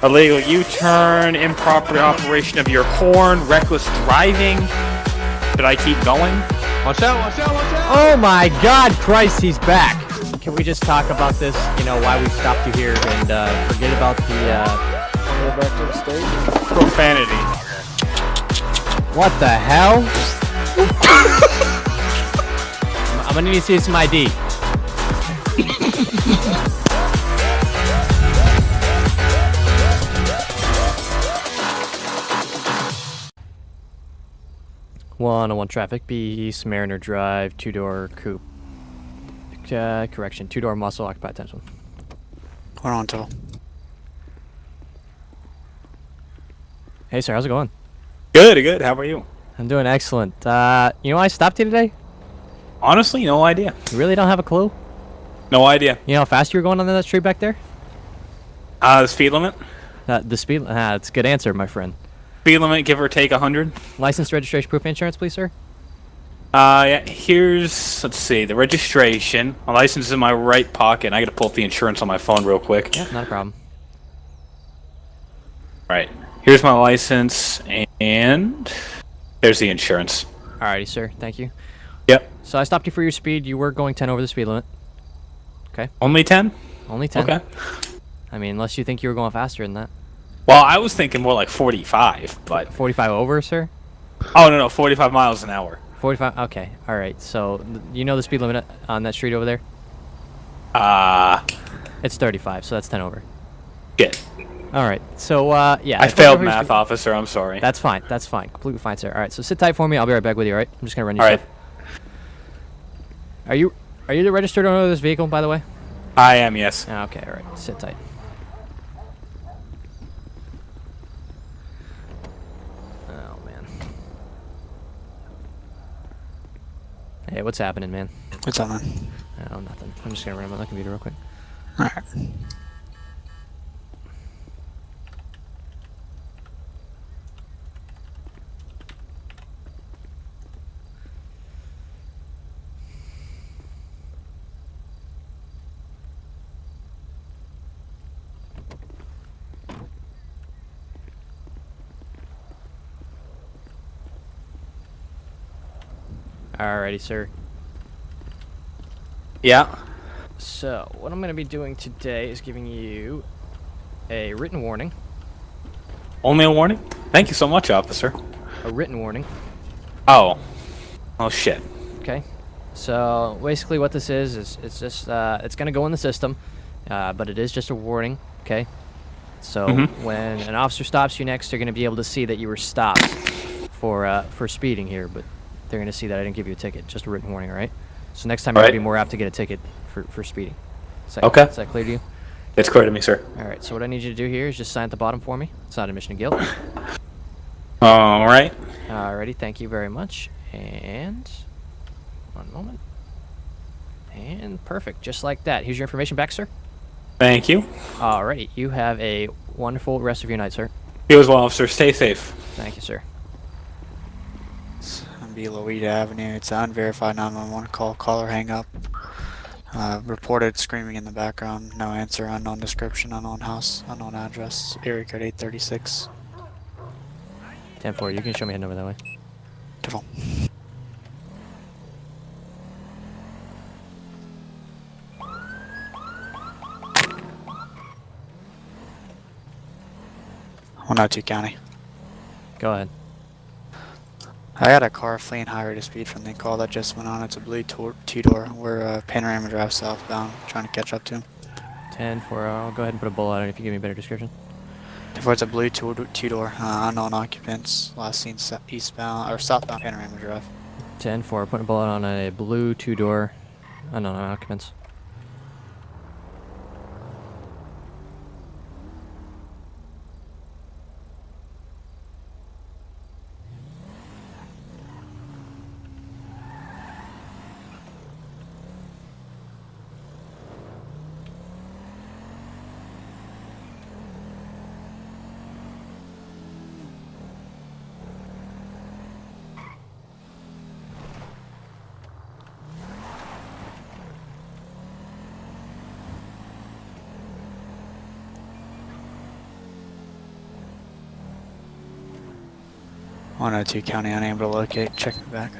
illegal U-turn, improper operation of your horn, reckless driving. Should I keep going? Watch out, watch out, watch out! Oh my God, Christ, he's back. Can we just talk about this, you know, why we stopped you here and forget about the, Go back to the stage. Profanity. what the hell? I'm gonna need to see some ID. One traffic, B East Mariner Drive, 2-door coupe. Correction, 2-door muscle, occupied times 1. We're on toll. Hey sir, how's it going? Good, good. How are you? I'm doing excellent. You know why I stopped you today? Honestly, no idea. You really don't have a clue? No idea. You know how fast you were going on that street back there? The speed limit? The speed, it's a good answer, my friend. Speed limit, give or take 100. License, registration, proof of insurance, please, sir. Yeah, here's, let's see, the registration. My license is in my right pocket. I gotta pull up the insurance on my phone real quick. Yeah, not a problem. Right. Here's my license, and there's the insurance. Alrighty, sir. Thank you. Yep. So I stopped you for your speed. You were going 10 over the speed limit. Okay. Only 10? Only 10. Okay. I mean, unless you think you were going faster than that. Well, I was thinking more like 45, but... 45 over, sir? Oh, no, 45 miles an hour. 45? Okay. Alright. So, you know the speed limit on that street over there? It's 35, so that's 10 over. Good. Alright. So, yeah. I failed math, officer. I'm sorry. That's fine. That's fine. Completely fine, sir. Alright, so sit tight for me. I'll be right back with you, alright? I'm just gonna run your stuff. Are you the registered owner of this vehicle, by the way? I am, yes. Okay, alright. Sit tight. Oh, man. Hey, what's happening, man? What's up, man? Oh, nothing. I'm just gonna run my computer real quick. Alright. Alrighty, sir. Yeah. So, what I'm going to be doing today is giving you a written warning. Only a warning? Thank you so much, officer. A written warning. Oh. Oh, shit. Okay. So, basically what this is it's just, it's going to go in the system, but it is just a warning, okay? So, when an officer stops you next, they're going to be able to see that you were stopped for speeding here, but they're going to see that I didn't give you a ticket, just a written warning, all right? So next time you're going to be more apt to get a ticket for speeding. Is that, okay. Is that clear to you? It's clear to me, sir. All right, so what I need you to do here is just sign at the bottom for me. It's not admission of guilt. All right. Alrighty, thank you very much. And one moment. And perfect, just like that. Here's your information back, sir. Thank you. Alrighty, you have a wonderful rest of your night, sir. You as well, officer. Stay safe. Thank you, sir. It's on Beloita Avenue. It's an unverified 911 call. Caller hang up. Reported screaming in the background. No answer. Unknown description. Unknown house. Unknown address. Area code 836. 10-4, you can show me a number that way. Devil. County. Go ahead. I got a car fleeing high rate of speed from the call that just went on. It's a blue two-door. We're Panorama Drive southbound, trying to catch up to him. 10-4, I'll go ahead and put a bullet on it if you give me a better description. If it's a blue two-door, unknown occupants, last seen eastbound or southbound Panorama Drive. 10-4, putting a bullet on a blue two-door, unknown occupants. 102 county unable to locate. Check me back.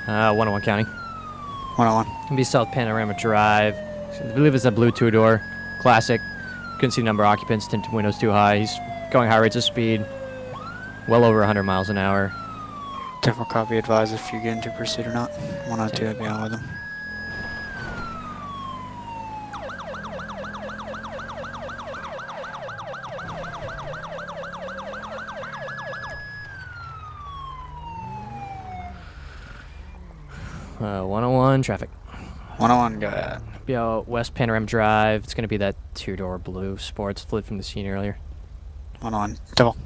101 County. 101. It'll be South Panorama Drive. I believe it's a blue two-door. Classic. Couldn't see the number of occupants. Tinted windows too high. He's going high rates of speed. Well over 100 miles an hour. Different copy advised if you're getting to pursuit or not. 102, I'd be on with him. Uh, 101 traffic. 101, go ahead. Be out West Panorama Drive. It's going to be that two-door blue sports fled from the scene earlier. 101, double.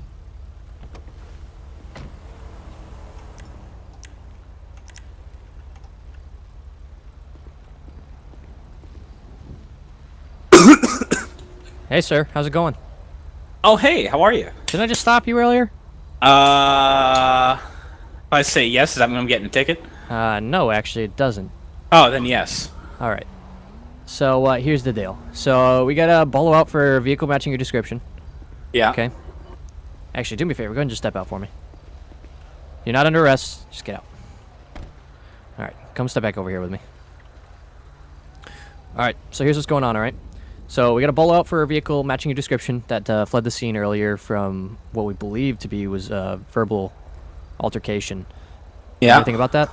Hey, sir. How's it going? Oh, hey, how are you? Didn't I just stop you earlier? If I say yes, does that mean I'm getting a ticket? No, actually, it doesn't. Oh, then yes. All right. So, here's the deal. So, we got a bolo out for vehicle matching your description. Yeah. Okay. Actually, do me a favor. Go ahead and just step out for me. You're not under arrest. Just get out. All right. Come step back over here with me. All right. So, here's what's going on, all right? So, we got a bolo out for a vehicle matching your description that fled the scene earlier from what we believe to be was a verbal altercation. Yeah. Anything about that?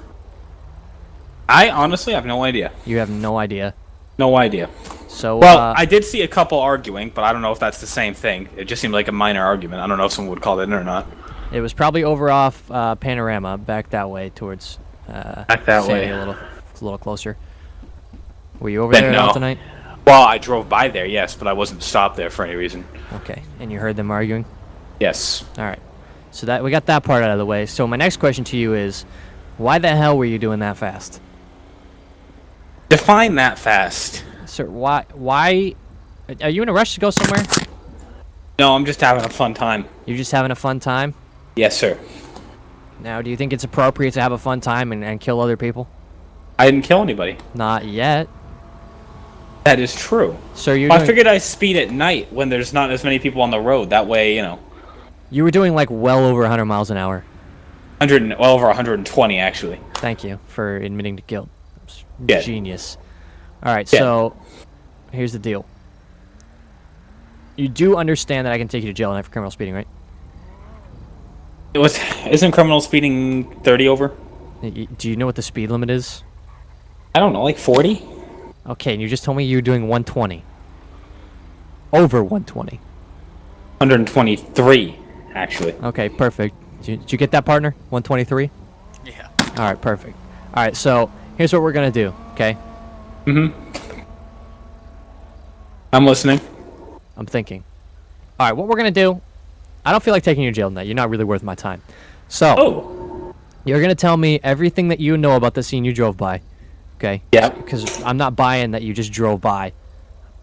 I honestly have no idea. You have no idea. No idea. So, Well, I did see a couple arguing, but I don't know if that's the same thing. It just seemed like a minor argument. I don't know if someone would call it in or not. it was probably over off Panorama, back that way towards. Back that Sandy, way. a little closer. Were you over Then there at all no. tonight? Well, I drove by there, yes, but I wasn't stopped there for any reason. Okay, and you heard them arguing. Yes. All right, so that we got that part out of the way. So my next question to you is, why the hell were you doing that fast? Define that fast. Sir, why? Are you in a rush to go somewhere? No, I'm just having a fun time. You're just having a fun time? Yes, sir. Now, do you think it's appropriate to have a fun time and kill other people? I didn't kill anybody. Not yet. That is true. Sir, Well, I figured I'd speed at night when there's not as many people on the road. That way, you know. you were doing like well over 100 miles an hour. Well over 120, actually. Thank you for admitting to guilt. Yeah. Genius. All right, Yeah. so here's the deal. You do understand that I can take you to jail tonight for criminal speeding, right? Isn't criminal speeding 30 over? Do you know what the speed limit is? I don't know, like 40? Okay, and you just told me you were doing 120. Over 120. 123, actually. Okay, perfect. Did you get that, partner? 123? Yeah. All right, perfect. All right, so here's what we're going to do, okay? Mm-hmm. I'm listening. I'm thinking. All right, what we're going to do, I don't feel like taking you to jail tonight. You're not really worth my time. So, Oh. you're going to tell me everything that you know about the scene you drove by, okay? Yeah. Because I'm not buying that you just drove by,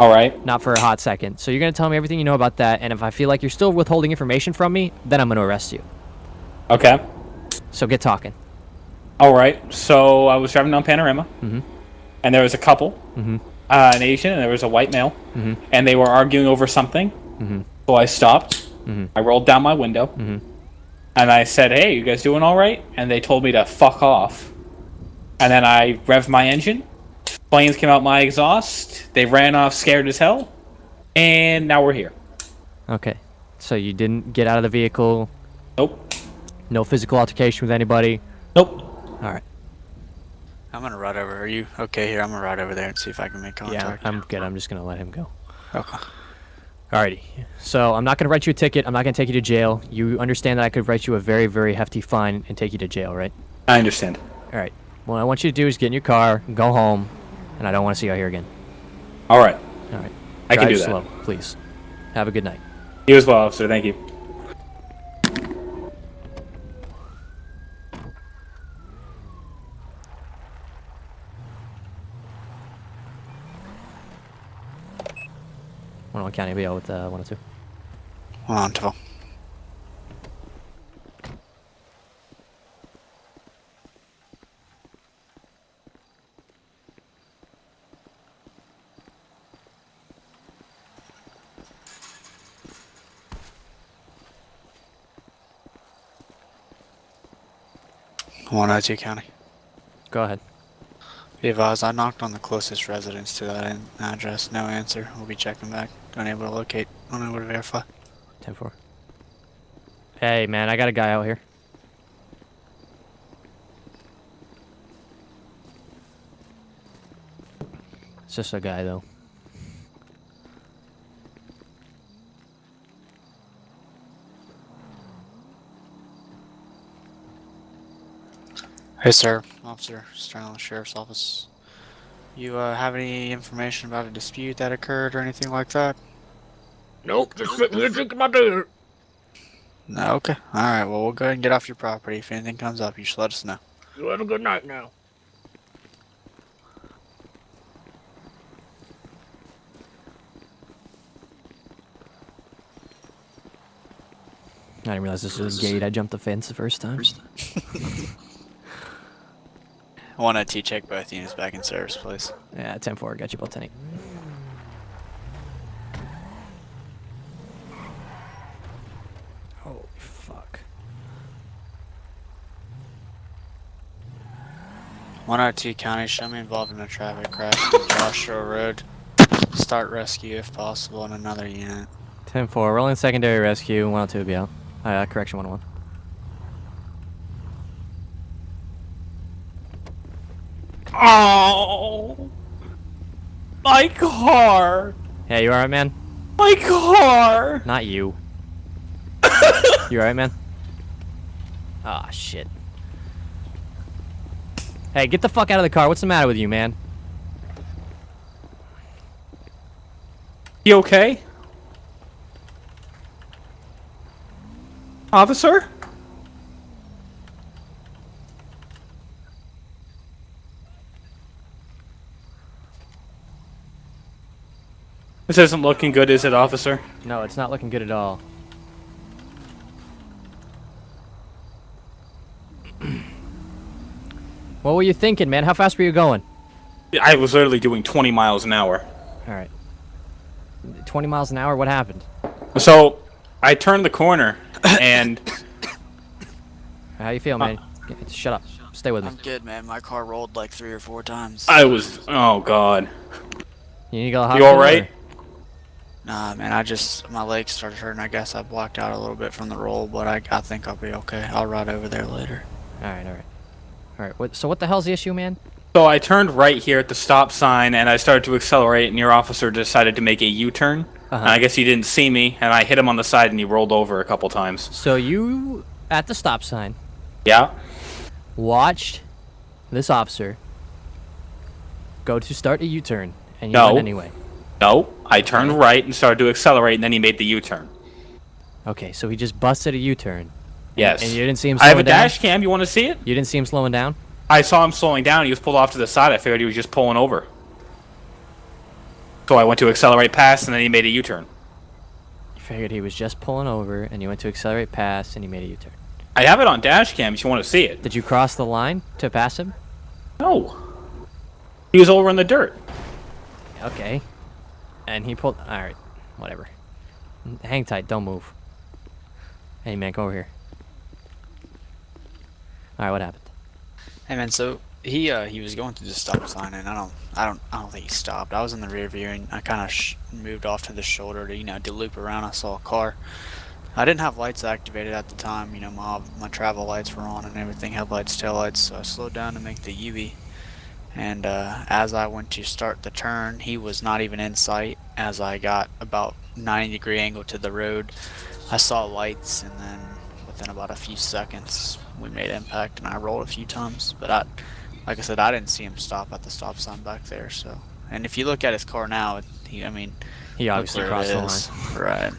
All right. not for a hot second. So you're going to tell me everything you know about that, and if I feel like you're still withholding information from me, then I'm going to arrest you. Okay. So get talking. All right. So I was driving down Panorama, and there was a couple, an Asian, and there was a white male, and they were arguing over something. So I stopped. I rolled down my window, and I said, "Hey, you guys doing all right?" And they told me to fuck off. And then I revved my engine. Flames came out my exhaust. They ran off scared as hell, and now we're here. Okay. So you didn't get out of the vehicle. Nope. No physical altercation with anybody. Nope. All right. I'm gonna ride over. Are you okay here? I'm gonna ride over there and see if I can make Yeah, contact. I'm good. I'm just going to let him go. Okay. Alrighty. So I'm not going to write you a ticket. I'm not going to take you to jail. You understand that I could write you a very, very hefty fine and take you to jail, right? I understand. All right. What I want you to do is get in your car, go home, and I don't want to see you out here again. All right. All right. I can Drive do that. slow, please. Have a good night. You as well, officer. Thank you. One County BL with 102. Hold on, Tiffle. 102 County. Go ahead. Be advised, I knocked on the closest residence to that address. No answer. We'll be checking back. Unable to locate. Unable to verify. 10-4. Hey, man, I got a guy out here. It's just a guy, though. Hey, sir. Officer Sterling Sheriff's Office. You have any information about a dispute that occurred or anything like that? Nope, just sitting here drinking my beer. No, okay. Alright, well, we'll go ahead and get off your property. If anything comes up, you should let us know. You have a good night now. I didn't realize this was a gate. I jumped the fence the first time. 102, check both units back in service, please. Yeah, 10-4. Got you both 10-8. Holy fuck. 102 County, show me involved in a traffic crash on Joshua Road. Start rescue if possible in another unit. 10-4. Rolling secondary rescue. 102 be out. Correction 101. Oh, my car! Hey, you alright, man? My car! Not you. You alright, man? Ah, shit. Hey, get the fuck out of the car. What's the matter with you, man? You okay? Officer? This isn't looking good, is it, officer? No, it's not looking good at all. What were you thinking, man? How fast were you going? I was literally doing 20 miles an hour. Alright. 20 miles an hour? What happened? So, I turned the corner, and... How you feel, man? Shut up. Stay with me. I'm good, man. My car rolled like 3 or 4 times. I was... Oh, God. You need to go to the You hospital, alright? Nah, man, my legs started hurting. I guess I blocked out a little bit from the roll, but I think I'll be okay. I'll ride over there later. Alright, alright. Alright, so what the hell's the issue, man? So I turned right here at the stop sign, and I started to accelerate, and your officer decided to make a U-turn. And I guess he didn't see me, and I hit him on the side, and he rolled over a couple times. So you, at the stop sign, Yeah? watched this officer go to start a U-turn, and you No. went anyway. No, I turned right and started to accelerate, and then he made the U-turn. Okay, so he just busted a U-turn. Yes. And you didn't see him I slowing have a down? dash cam. You want to see it? You didn't see him slowing down? I saw him slowing down. He was pulled off to the side. I figured he was just pulling over. So I went to accelerate past, and then he made a U-turn. You figured he was just pulling over, and you went to accelerate past, and he made a U-turn. I have it on dash cam if you want to see it. Did you cross the line to pass him? No. He was over in the dirt. Okay. And he pulled... Alright, whatever. Hang tight, don't move. Hey, man, come over here. Alright, what happened? Hey, man, so he was going through the stop sign, and I don't think he stopped. I was in the rear view, and I kind of moved off to the shoulder to loop around. I saw a car. I didn't have lights activated at the time. My travel lights were on and everything, headlights, taillights. So I slowed down to make the U-turn. And as I went to start the turn, he was not even in sight. As I got about 90-degree angle to the road, I saw lights, and then within about a few seconds, we made impact, and I rolled a few times. But like I said, I didn't see him stop at the stop sign back there. So, and if you look at his car now, He obviously look where crossed it the is. line. Right.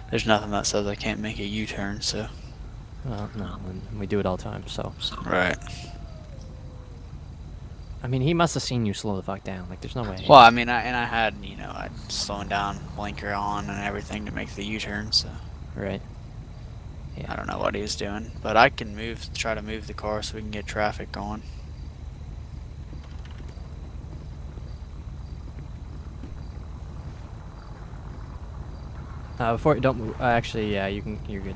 There's nothing that says I can't make a U-turn. So. Well, no, and we do it all the time, so... Right. I mean, he must have seen you slow the fuck down. Like, there's no way. Well, I mean, I had, I slowing down, blinker on, and everything to make the U-turn. So. Right. Yeah. I don't know what he was doing, but I can try to move the car so we can get traffic going. Don't move. Actually, yeah, you're good.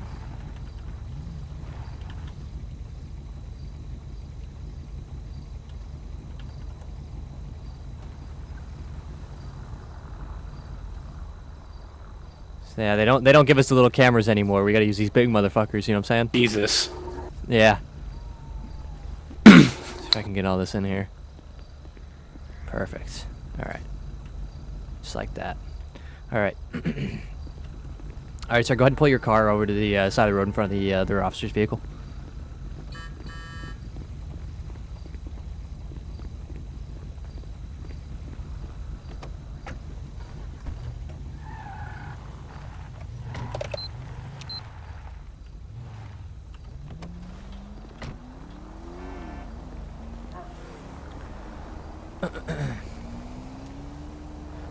Yeah, they don't give us the little cameras anymore. We gotta use these big motherfuckers. You know what I'm saying? Jesus. Yeah. See if I can get all this in here. Perfect. All right. Just like that. All right. All right, sir. Go ahead and pull your car over to the side of the road in front of the other officer's vehicle.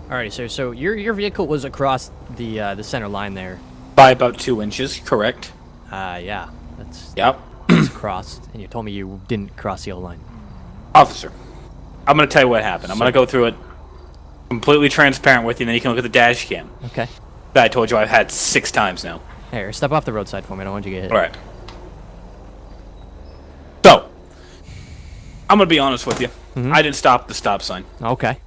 Alrighty, sir. So your vehicle was across the center line there. By about 2 inches, correct? Yeah. That's Yep. crossed, and you told me you didn't cross the yellow line. Officer, I'm going to tell you what happened. I'm going to go through it completely transparent with you, and then you can look at the dash cam. Okay. That I told you I've had 6 times now. Here, step off the roadside for me. I don't want you to get hit. All right. So, I'm going to be honest with you. I didn't stop at the stop sign. Okay.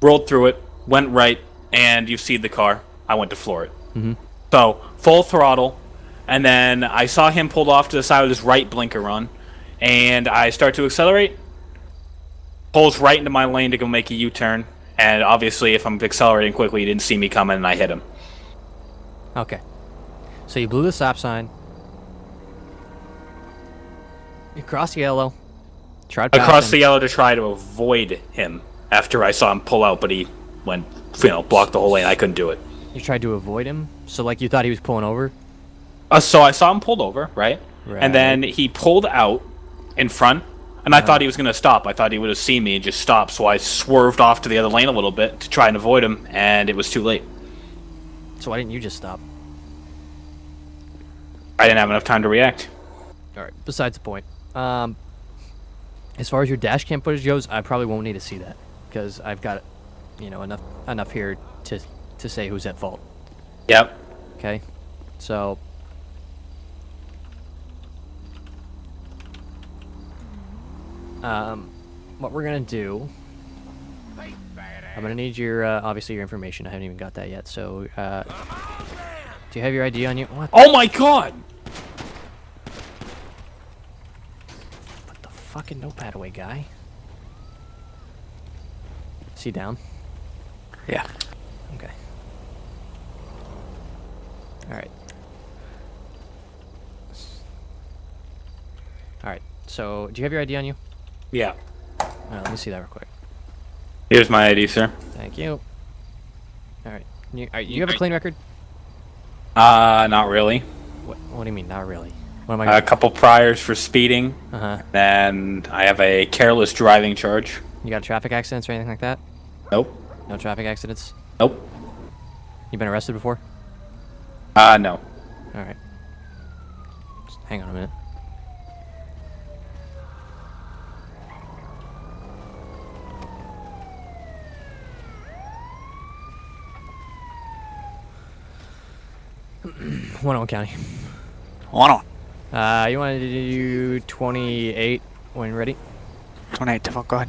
Rolled through it, went right, and you see the car. I went to floor it. So, full throttle, and then I saw him pulled off to the side with his right blinker on, and I start to accelerate. Pulls right into my lane to go make a U-turn, and obviously if I'm accelerating quickly, he didn't see me coming, and I hit him. Okay. So you blew the stop sign. You crossed yellow. Tried I crossed passing. the yellow to try to avoid him after I saw him pull out, but he went, blocked the whole lane. I couldn't do it. You tried to avoid him? So, like, you thought he was pulling over? So I saw him pulled over, right? And then he pulled out in front, and I thought he was going to stop. I thought he would have seen me and just stopped, so I swerved off to the other lane a little bit to try and avoid him, and it was too late. So why didn't you just stop? I didn't have enough time to react. Alright, besides the point. As far as your dash cam footage goes, I probably won't need to see that. Because I've got, enough here to say who's at fault. Yep. Okay? So... what we're gonna do... I'm gonna need your, obviously your information. I haven't even got that yet, so, do you have your ID on you? What? Oh my god! Put the fucking notepad away, guy. Is he down? Yeah. Okay. Alright. Alright, so, do you have your ID on you? Yeah. Let me see that real quick. Here's my ID, sir. Thank you. Alright. You have a clean record? Not really. What do you mean, not really? What am I A couple priors for speeding. Uh-huh. Then I have a careless driving charge. You got traffic accidents or anything like that? Nope. No traffic accidents? Nope. You been arrested before? No. Alright. Just hang on a minute. One County. One on. You wanted to do 28 when ready? 28 default, go ahead.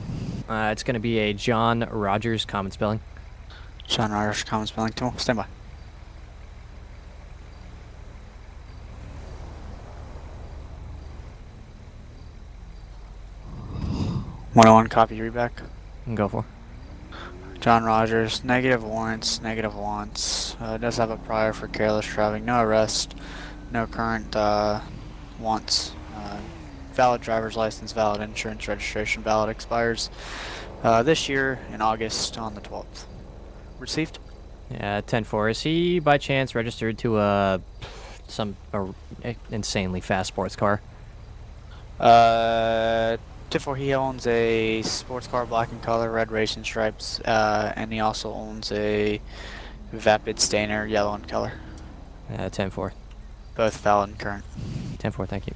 It's going to be a John Rogers common spelling. John Rogers, common spelling tool. Stand by. 101, copy, read back. Go for. John Rogers, negative warrants, negative wants. Does have a prior for careless driving, no arrest, no current wants. Valid driver's license, valid insurance registration, valid expires this year in August on the 12th. Received? Yeah, 10-4. Is he by chance registered to some insanely fast sports car? 10-4, he owns a sports car, black in color, red racing stripes, and he also owns a Vapid Stainer, yellow in color. 10-4. Both valid and current. 10-4, thank you.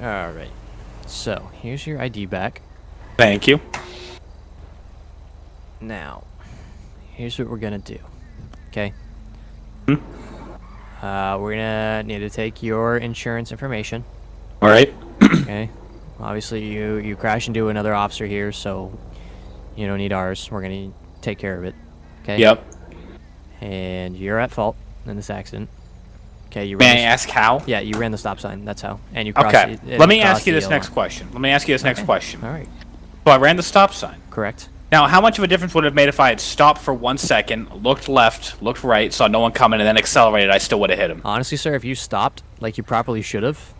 Alright. So, here's your ID back. Thank you. Now, here's what we're gonna do. Okay? Hmm? We're gonna need to take your insurance information. Alright. Okay? Obviously, you crashed into another officer here, so You don't need ours. We're gonna take care of it. Okay. Yep. And you're at fault in this accident. Okay. You May ran I ask how? Yeah, you ran the stop sign. That's how. And you crossed. Okay. It Let me crossed ask you the this yellow next line. question. Let me ask you this next question. All right. So I ran the stop sign. Correct. Now, how much of a difference would it have made if I had stopped for 1 second, looked left, looked right, saw no one coming, and then accelerated? I still would have hit him. Honestly, sir, if you stopped like you properly should have,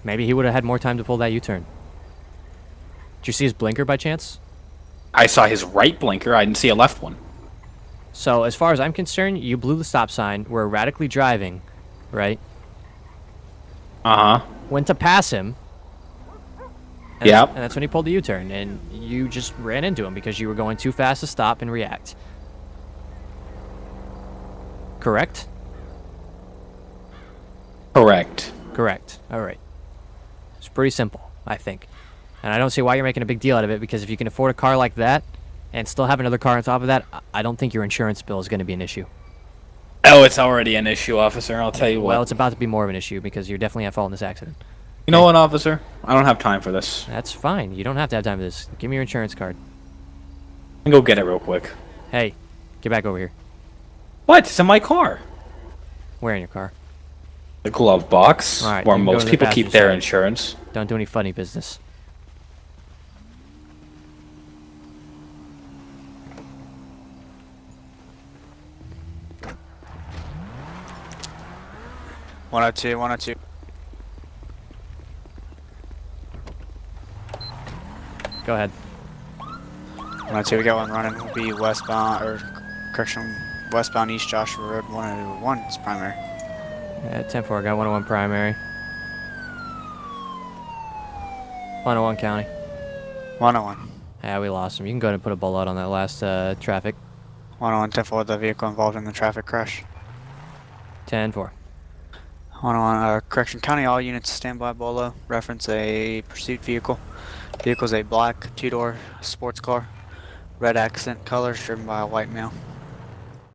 maybe he would have had more time to pull that U-turn. Did you see his blinker by chance? I saw his right blinker. I didn't see a left one. So, as far as I'm concerned, you blew the stop sign. We're erratically driving, right? Uh-huh. Went to pass him. And Yep. And that's when he pulled the U-turn, and you just ran into him because you were going too fast to stop and react. Correct? Correct. Correct. All right. It's pretty simple, I think. And I don't see why you're making a big deal out of it, because if you can afford a car like that and still have another car on top of that, I don't think your insurance bill is going to be an issue. Oh, it's already an issue, officer. I'll tell you what. Well, it's about to be more of an issue because you're definitely at fault in this accident. You know what, officer? I don't have time for this. That's fine. You don't have to have time for this. Give me your insurance card. I can go get it real quick. Hey, get back over here. What? It's in my car. Where in your car? The glove box, All right, where you can go most to the people keep passenger their side. insurance. Don't do any funny business. One oh two, 102. Go ahead. 102, we got one running. Will be westbound, or correction, westbound East Joshua Road. 101 is primary. 10-4, got 101 primary. 101 county. 101. Yeah, we lost him. You can go ahead and put a bullet on that last traffic. 101, 10-4, the vehicle involved in the traffic crash. 10-4. 101, correction, county, all units standby Bolo. Reference a pursuit vehicle. Vehicle is a black two-door sports car. Red accent colors driven by a white male.